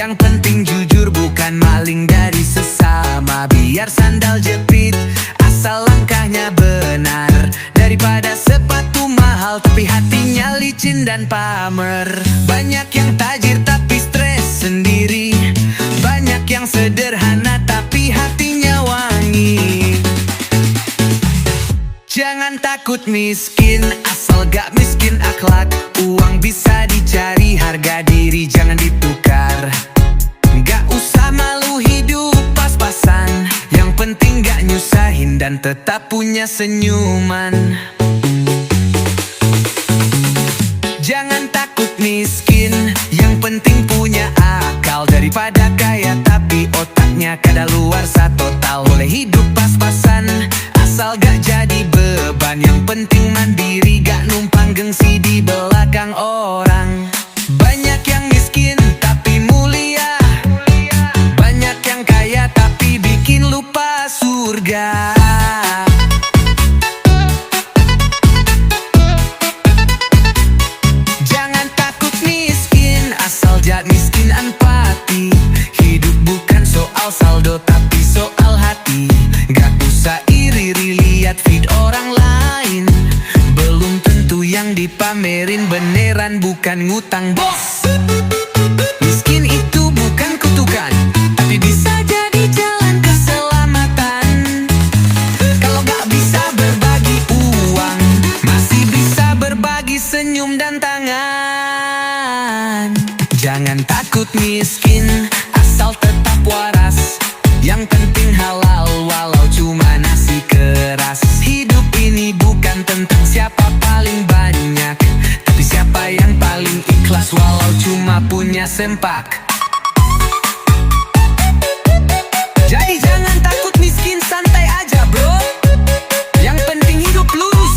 Yang penting jujur, bukan maling dari sesama. Biar sandal jepit, asal langkahnya benar. Daripada sepatu mahal tapi hatinya licin dan pamer. Banyak yang tajir tapi stres sendiri. Banyak yang sederhana tapi hatinya wangi. Jangan takut miskin, asal gak miskin akhlak. Uang bisa dicari, harga diri jangan ditukar. Gak usah malu hidup pas-pasan. Yang penting gak nyusahin dan tetap punya senyuman. Jangan takut miskin, yang penting punya akal. Daripada kaya tapi otaknya kadaluarsa total. Boleh hidup pas-pasan, asal gak jadi beban. Yang penting mandiri, gak numpang gengsi di belakang orang. Banyak yang miskin tapi mulia. Banyak yang kaya tapi bikin lupa surga. Jangan takut miskin, asal jangan miskin empati. Hidup bukan soal saldo tapi soal hati. Gak usah iri-iri lihat feed orang lain. Belum tentu yang dipamerin beneran, bukan ngutang bos. Miskin itu bukan kutukan, tapi bisa jadi jalan keselamatan. Kalau gak bisa berbagi uang, masih bisa berbagi senyum dan tangan. Jangan takut miskin, asal tetap waras. Yang penting halal walau cuma nasi keras. Hidup ini bukan tentang siapa paling banyak, tapi siapa yang paling ikhlas walau cuma punya sempak. Jadi jangan takut miskin, santai aja bro. Yang penting hidup lurus,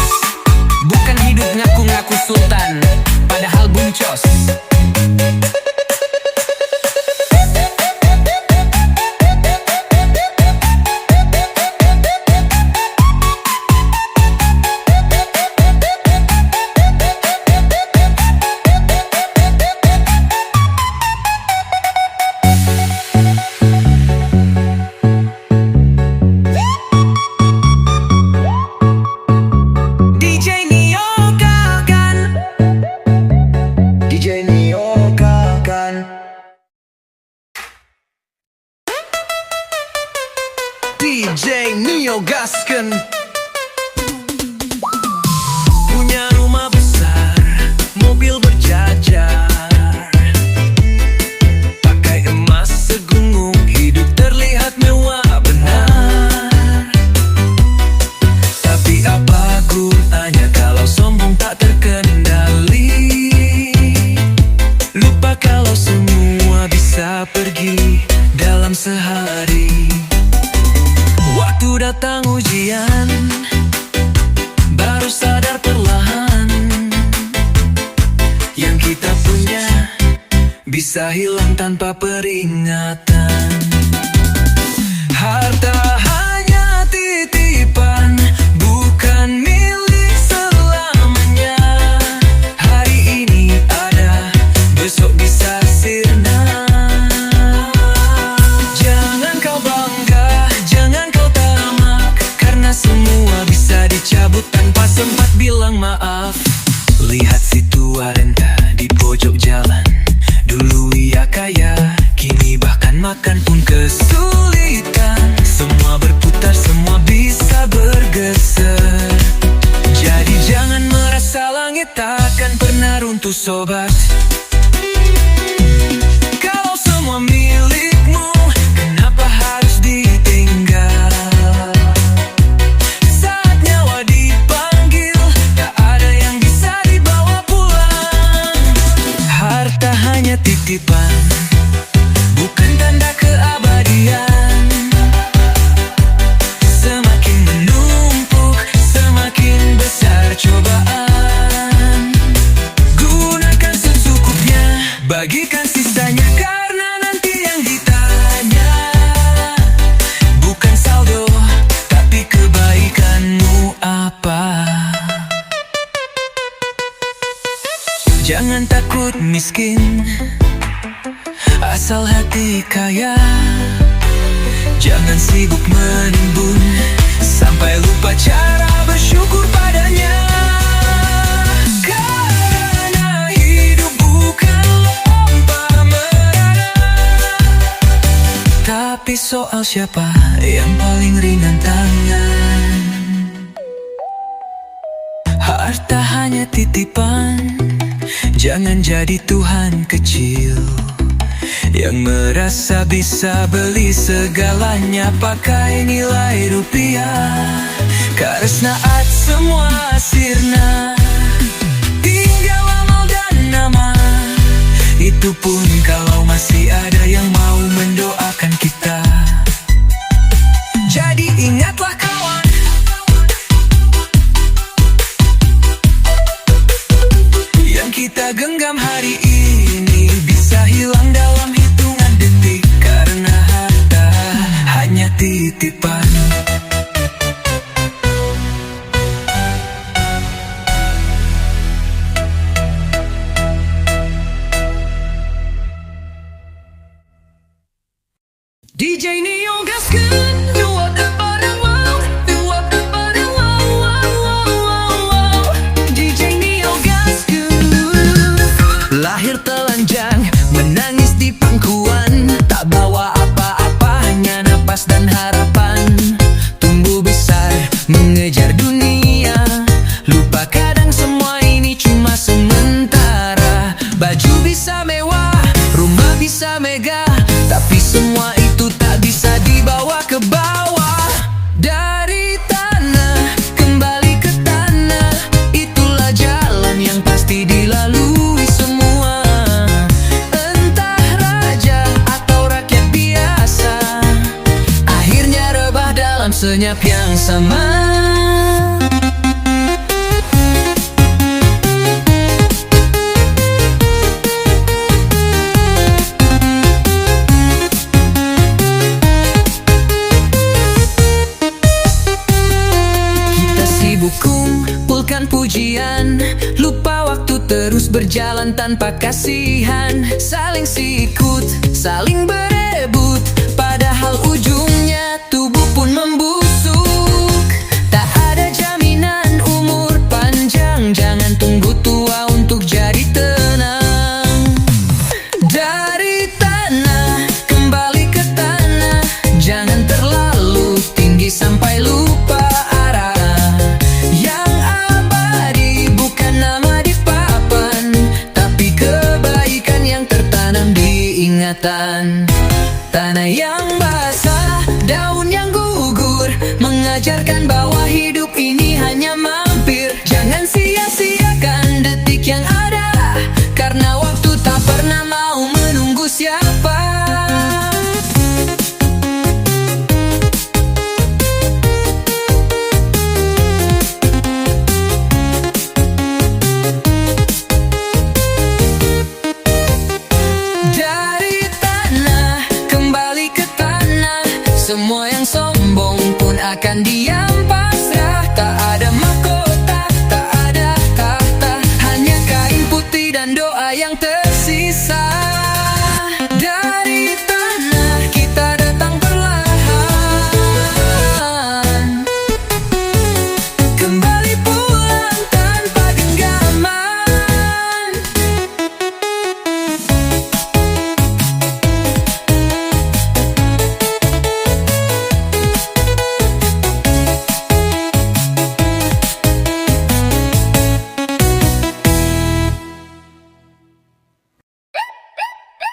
bukan hidup ngaku-ngaku sultan padahal buncos. DJ Nio gaskan. Punya rumah besar, mobil berjajar, pakai emas segunung, hidup terlihat mewah benar. Tapi apa gunanya kalau sombong tak terkendali? Lupa kalau semua bisa pergi dalam sehari. Waktu datang ujian, baru sadar perlahan. Yang kita punya bisa hilang tanpa peringatan. Harta hanya titipan, bukan milik selamanya. Hari ini ada, besok bisa sirna. Jangan kau bangga, jangan kau tamak, karena semua bisa dicabut tanpa sempat bilang maaf. Lihat si tua renta di pojok jalan. Dulu ia kaya, kini bahkan makan pun kesulitan. Semua berputar, semua bisa bergeser. Jadi jangan merasa langit takkan pernah runtuh sobat. Kalau semua milikmu, kenapa harus ditinggal? Saat nyawa dipanggil, tak ada yang bisa dibawa pulang. Harta hanya titipan, bukan tanda keabadian. Semakin menumpuk, semakin besar cobaan. Gunakan secukupnya, bagikan sisanya, karena nanti yang ditanya bukan saldo, tapi kebaikanmu apa. Jangan takut miskin, asal hati kaya. Jangan sibuk menimbun sampai lupa cara bersyukur padanya. Karena hidup bukan lomba merana, tapi soal siapa yang paling ringan tangan. Harta hanya titipan, jangan jadi Tuhan kecil yang merasa bisa beli segalanya pakai nilai rupiah. Karesnaat semua sirna, tinggal amal dan nama. Itu pun kalau masih ada yang mau mendoakan kita. Jadi ingatlah kawan, yang kita genggam hari ini bisa hilang dalam hitungan detik. Karena harta hanya titipan. DJ Neo gaskan, you are the bottom world, you are the bottom world. DJ Neo gaskan. Lahir telanjang, menangis di pangkuan, tak bawa apa-apa, hanya napas dan harapan. Tumbuh besar, mengejar dunia, lupa kadang semua ini cuma sementara. Baju bisa mewah, rumah bisa megah, tapi semua itu tak bisa dibawa ke bawah. Dari tanah kembali ke tanah, itulah jalan yang pasti dilalui semua. Entah raja atau rakyat biasa, akhirnya rebah dalam senyap yang sama. Kumpulkan pujian, lupa waktu terus berjalan tanpa kasihan. Saling sikut, saling berebut, padahal ujungnya tubuh pun membusuk. Tak ada jaminan umur panjang, jangan tunggu tua untuk jadi tenang. Dari tanah kembali ke tanah, jangan terlalu tinggi sampai lupa arah. Yang abadi bukan nama di papan, tapi kebaikan yang tertanam di ingatan. Tanah yang basah, daun yang gugur, mengajarkan bahwa hidup ini hanya mampir. Jangan sia-siakan detik yang ada, karena waktu tak pernah mau menunggu siapa. Semua yang sombong pun akan diam pasrah. Tak ada mahkota, tak ada tahta, hanya kain putih dan doa yang tersisa. Dari tanah kita datang perlahan, kembali pulang tanpa genggaman.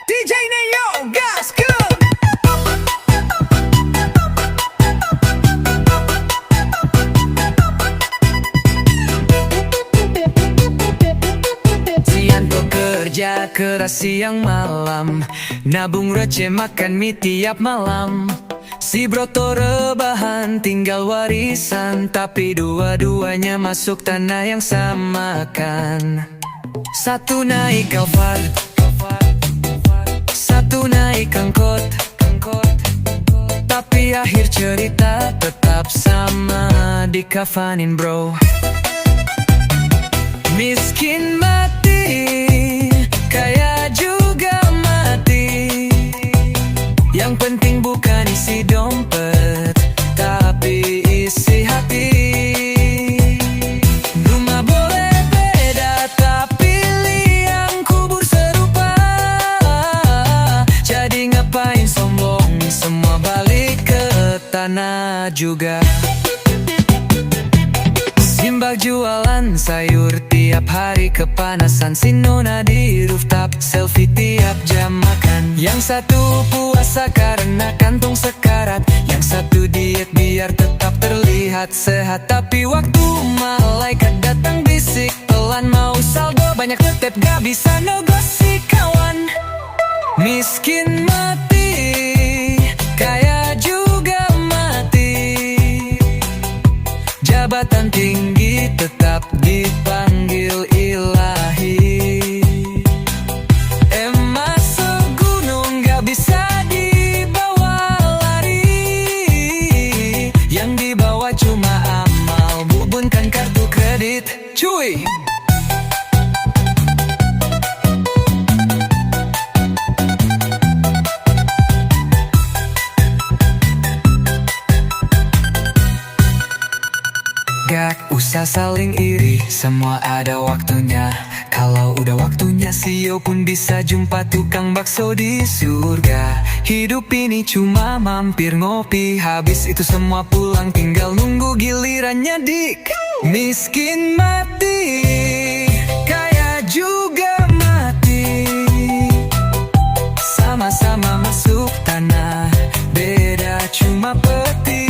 DJ Neo gaskan. Siang bekerja keras siang malam, nabung receh makan mie tiap malam. Si broto rebahan tinggal warisan, tapi dua-duanya masuk tanah yang sama kan. Satu naik Alphard, satu naik angkot, tapi akhir cerita tetap sama, dikafanin bro. Miskin mati, kaya juga mati, penting bukan isi dompet, tapi isi hati. Rumah boleh beda, tapi liang kubur serupa. Jadi ngapain sombong, semua balik ke tanah juga. Simbak jualan sayur tiap hari kepanasan, si nona di rooftop selfie tiap jam makan. Yang satu puasa karena kantong sekarat, yang satu diet biar tetap terlihat sehat. Tapi waktu malaikat datang bisik pelan, mau saldo banyak tetep gak bisa negosi kawan. Miskin mati, kaya juga mati. Jabatan tinggi tetap dipanggil ilahi. Emas segunung gak bisa dibawa lari. Yang dibawa cuma amal, bubun kan kartu kredit. Cuy! Gak usah saling iri, semua ada waktunya. Kalau udah waktunya, Sio pun bisa jumpa tukang bakso di surga. Hidup ini cuma mampir ngopi, habis itu semua pulang, tinggal nunggu gilirannya dik. Miskin mati, kaya juga mati. Sama-sama masuk tanah, beda cuma peti.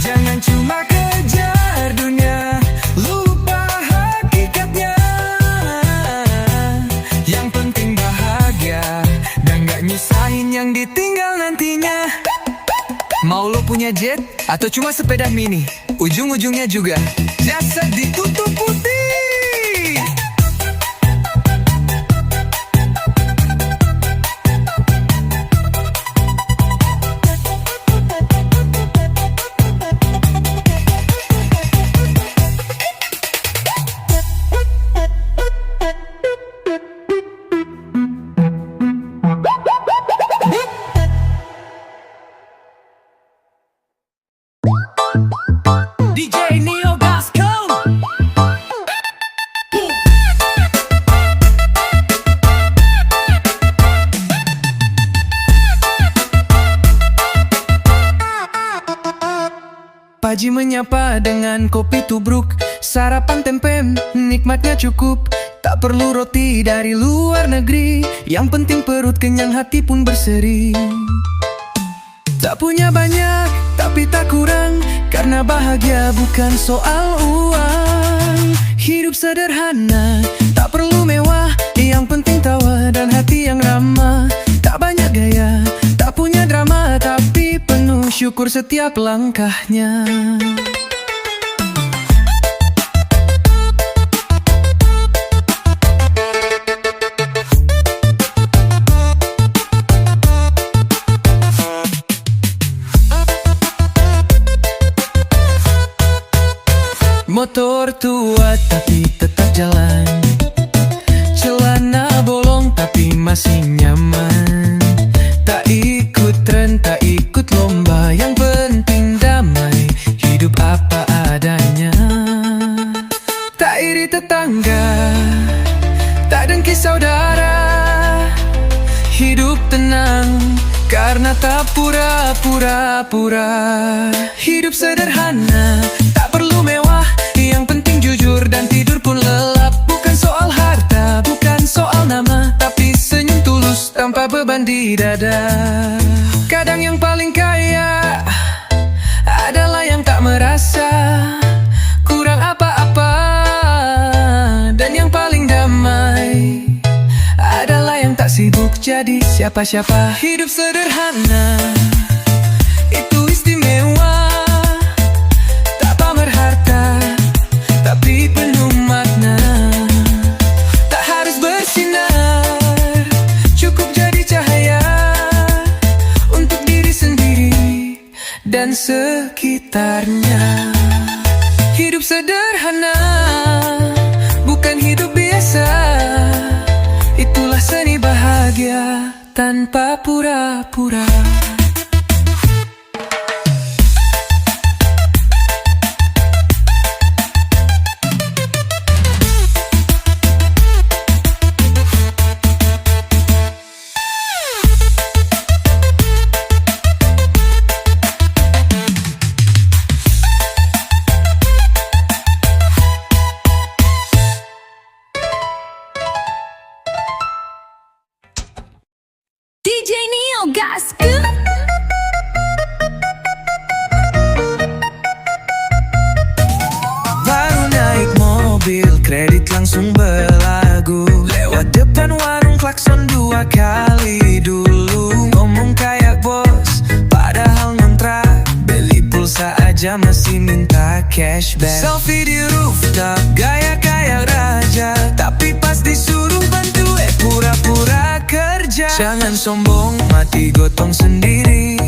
Jangan cuma kejar dunia, lupa hakikatnya. Yang penting bahagia, dan gak nyusahin yang ditinggal nantinya. Mau lo punya jet, atau cuma sepeda mini, ujung-ujungnya juga jasad ditutup putih. DJ Neo Gasco. Paji menyapa dengan kopi tubruk, sarapan tempe nikmatnya cukup. Tak perlu roti dari luar negeri, yang penting perut kenyang, hati pun berseri. Tak punya banyak, tapi tak kurang, karena bahagia bukan soal uang. Hidup sederhana, tak perlu mewah, yang penting tawa dan hati yang ramah. Tak banyak gaya, tak punya drama, tapi penuh syukur setiap langkahnya. Motor tua tapi tetap jalan, celana bolong tapi masih nyaman. Tak ikut tren, tak ikut lomba, yang penting damai, hidup apa adanya. Tak iri tetangga, tak dengki saudara. Hidup tenang, karena tak pura-pura. Hidup sederhana, tak perlu mewah, yang penting jujur dan tidur pun lelap. Bukan soal harta, bukan soal nama, tapi senyum tulus tanpa beban di dada. Kadang yang paling kaya adalah yang tak merasa kurang apa-apa, dan yang paling damai adalah yang tak sibuk jadi siapa-siapa. Hidup sederhana, itu istimewa. Tak pamer harta, tapi penuh makna. Tak harus bersinar, cukup jadi cahaya untuk diri sendiri dan sekitarnya. Hidup sederhana, bukan hidup biasa, itulah Jalani bahagia tanpa pura-pura. DJ Neo Gasku. Baru naik mobil, kredit langsung berlagu. Lewat depan warung klakson 2 kali dulu. Ngomong kayak bos, padahal ngontrak. Beli pulsa aja masih minta cashback. Selfie di rooftop, gaya kayak raja. Tapi pas disuruh bantu, pura-pura kerja. Jangan sombong, mati gotong sendiri.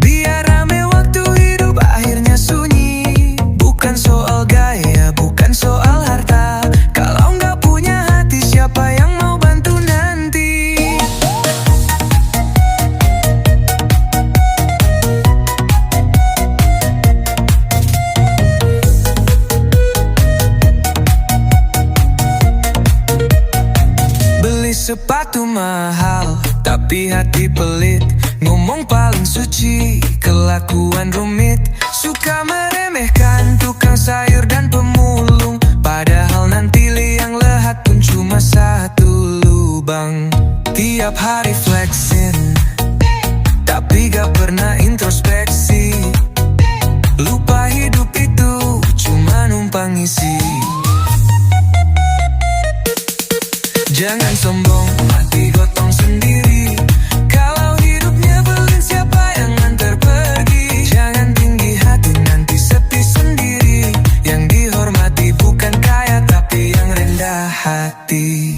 Biar rame waktu hidup akhirnya sunyi. Bukan soal gaya, bukan soal harta. Kalau nggak punya hati, siapa yang mau bantu nanti? Beli sepatu mahal, tapi hati pelit. Ngomong paling suci, kelakuan rumit. Suka meremehkan tukang sayur dan pemulung. Padahal nanti liang lahat pun cuma 1 lubang. Tiap hari flexing, tapi gak pernah introspeksi. Lupa hidup itu cuma numpang isi. Jangan sombong, mati gotong sendiri. Kalau hidupnya belin, siapa yang nganter pergi? Jangan tinggi hati, nanti sepi sendiri. Yang dihormati bukan kaya, tapi yang rendah hati.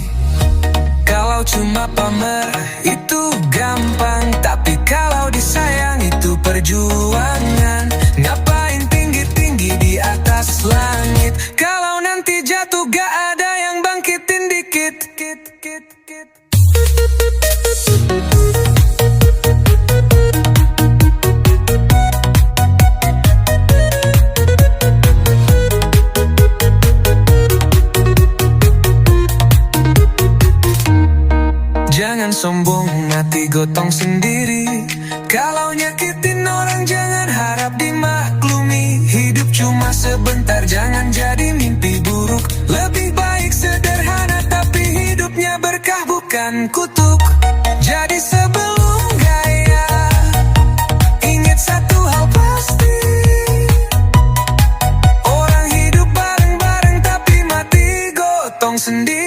Kalau cuma pamer, itu gampang. Tapi kalau disayang, itu perjuangan. Ngapain tinggi-tinggi di atas langit? Kalau nanti jatuh, gak ada yang bangkitin dikit. Jangan sombong, mati gotong sendiri. Kalau nyakitin orang, jangan harap dimaklumi. Hidup cuma sebentar, jangan jadi mimpi buruk. Lebih baik sederhana, tapi hidupnya berkah bukan kutuk. Jadi sebelum gaya, ingat satu hal pasti. Orang hidup bareng-bareng, tapi mati gotong sendiri.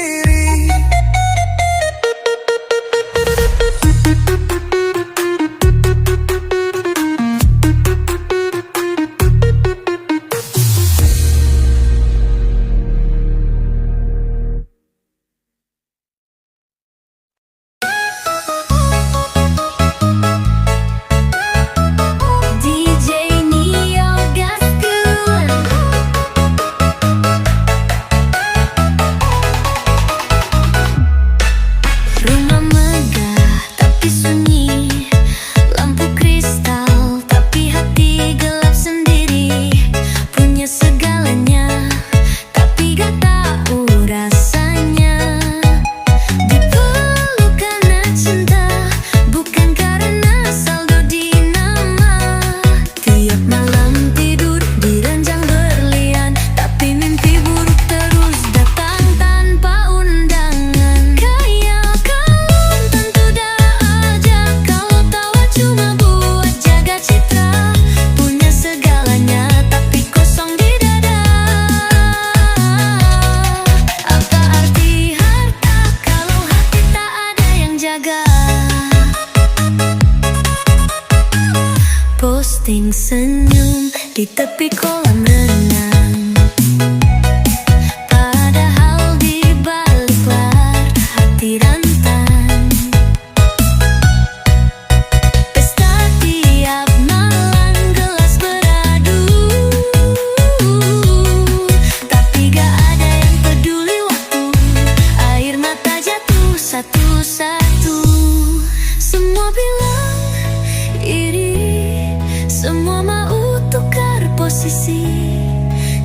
Posting senyum di tepi kolam renang, padahal di balik layar hati rentan. Pesta tiap malam, gelas beradu, tapi gak ada yang peduli waktu air mata jatuh satu-satu. posisi,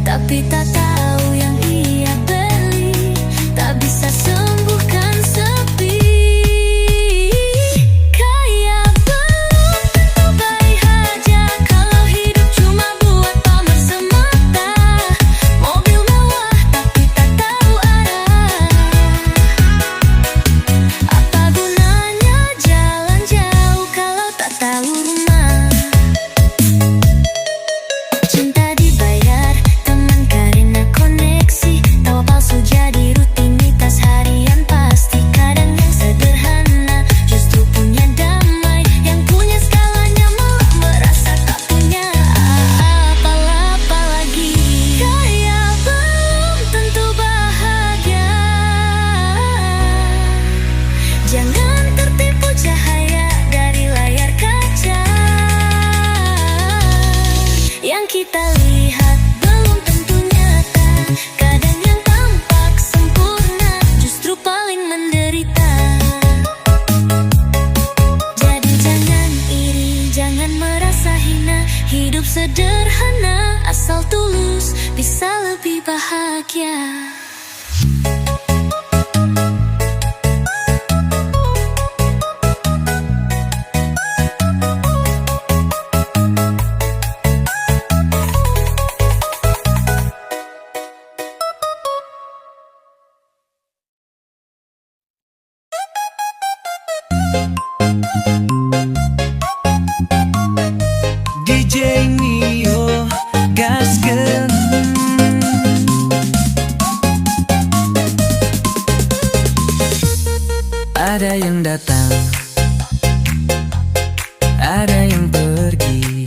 tapi tak tahu yang ia beli. Tak bisa sembuhkan sepi. Kaya belum tentu baik aja kalau hidup cuma buat pamer semata. Mobil mewah tapi tak tahu arah. Apa gunanya jalan jauh kalau tak tahu rumah. Cinta dibayar, teman karena koneksi. Tawa palsu jadi rutinitas harian pasti. Kadang yang sederhana justru punya damai. Yang punya skalanya malah merasa tak punya apa-apa lagi. Kaya belum tentu bahagia. Jangan tertipu cahaya dari layar kaca. Yang kita lihat belum tentu nyata. Kadang yang tampak sempurna justru paling menderita. Jadi jangan iri, jangan merasa hina. Hidup sederhana asal tulus bisa lebih bahagia. DJ Mio gaskeun. Ada yang datang, ada yang pergi,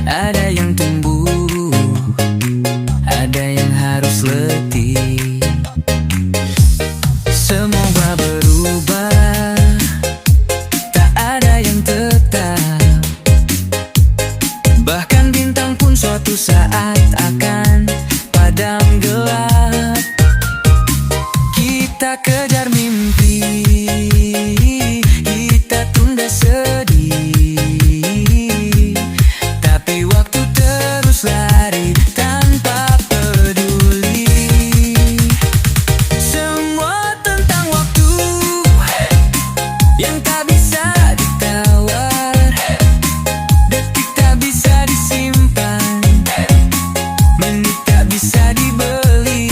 ada yang tumbuh, ada yang harus letih. Semua berubah, tak ada yang tetap. Bahkan bintang pun suatu saat akan padam gelap. Kita kejar mimpi, kita tunda sedih. Tapi waktu terus lari tanpa peduli. Semua tentang waktu yang tak bisa ditawar. Detik tak bisa disimpan, menit tak bisa dibeli.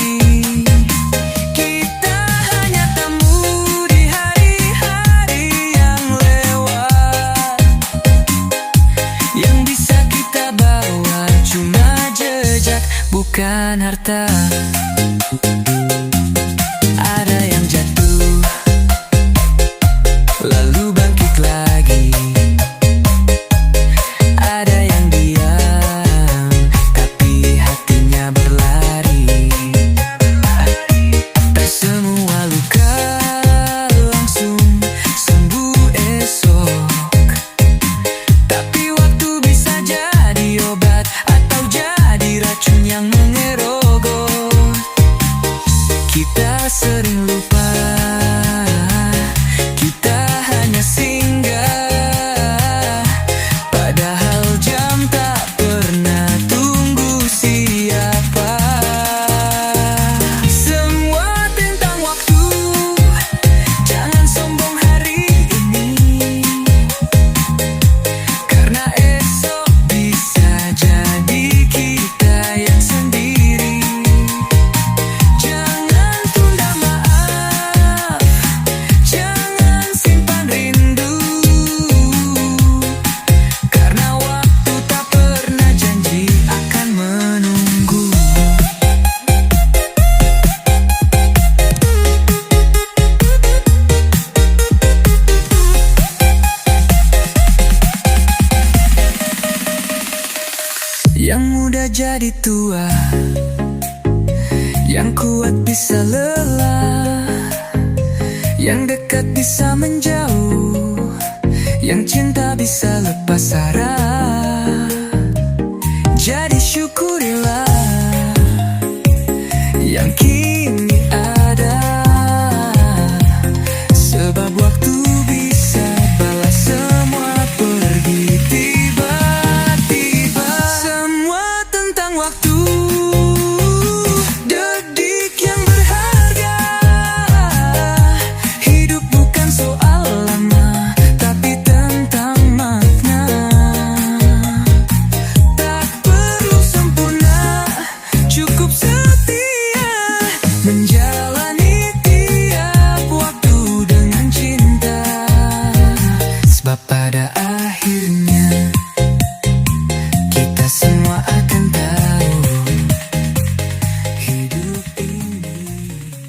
Kita hanya tamu di hari-hari yang lewat. Yang bisa kita bawa cuma jejak, bukan harta. Ada yang jatuh, lalu bangkit lagi. Ada yang diam, tapi hatinya berlari. Tak semua luka langsung sembuh esok. Tapi waktu bisa jadi obat atau jadi racun yang mengerogot. Kita sering lupa, kita hanya singgah. Padahal jam tak pernah tunggu siapa. Semua tentang waktu, jangan sombong hari ini. Karena esok bisa jadi kita yang sendiri. Jangan tunda maaf, jangan simpan rindu. Karena waktu tak pernah janji akan menunggu. Yang muda jadi tua, yang kuat bisa lelah, yang dekat bisa menjauh, yang cinta bisa lepas arah.